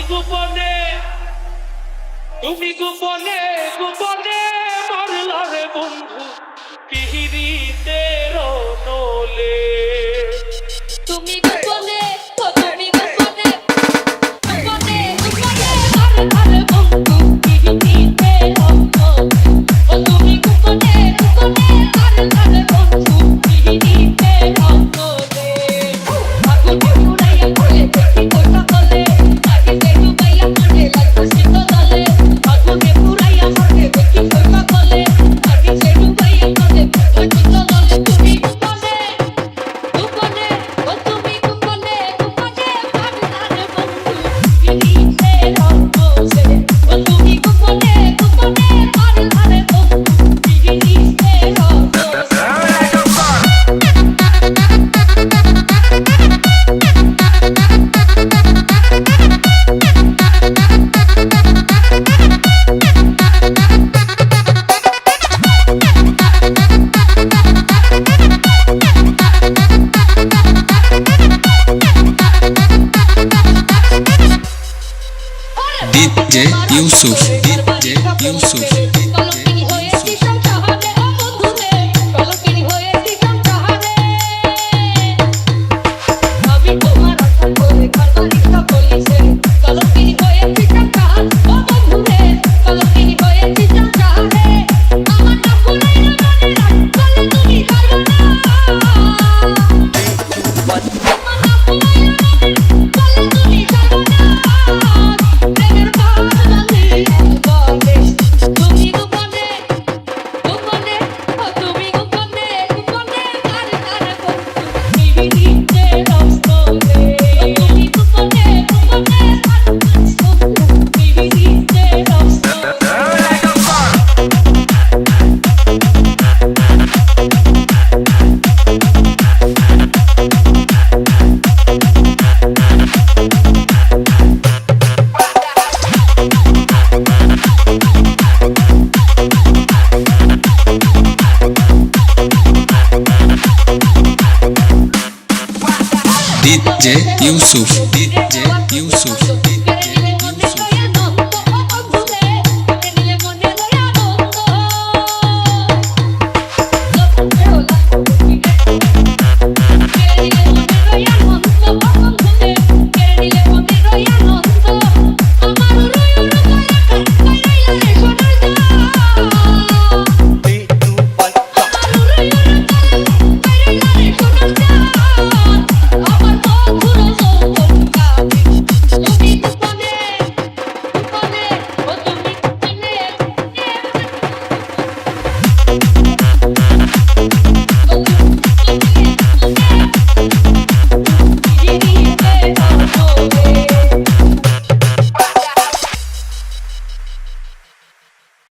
গোপনে তুমি গোপনে গোপনে মারলা রে বন্ধু পিহিরিতের নলে তুমি গোপনে ও তুমি গোপনে গোপনে গোপনে মারলা রে বন্ধু পিহিরিতে ও তুমি গোপনে গোপনে মারলা রে বন্ধু পিহিরিতে নলে আগুন পুরাইয়া পড়ে দেখি কোটা বলে আগে সে ডুবাইয়া পড়ে লাগতো শীত দলে আগুন পুরাইয়া পড়ে দেখি কোটা বলে আগে সে ডুবাইয়া পড়ে লাগতো দলে তুমি গোপনে গোপনে ও তুমি গোপনে গোপনে মারলা রে বন্ধু পিহিরিতে ও তুমি গোপনে গোপনে মারলা রে বন্ধু পিহিরিতে DJ Yusuf, DJ Yusuf, কলঙ্কিনী হয়েছি সংসারে ও বন্ধুরে কলঙ্কিনী হয়েছি সংসারে আমি তোমার আশা করে ঘরবাড়িটা বলিছে কলঙ্কিনী হয়েছি সংসার ও বন্ধুরে কলঙ্কিনী হয়েছি সংসারে আমার নাম ভুলাইয়া মনে রাখ বলে তুমি পারবে না আমার নাম ভুলাইয়া মনে বলে তুমি পারবে না প্রেমের বাঁধনে বলে তুমি গোপনে গোপনে ও তুমি গোপনে গোপনে মারলা রে বন্ধু পিহিরিতে রস্তলে তুমি গোপনে গোপনে মারলা বন্ধু পিহিরিতে রস্তলে DJ Yusuf, DJ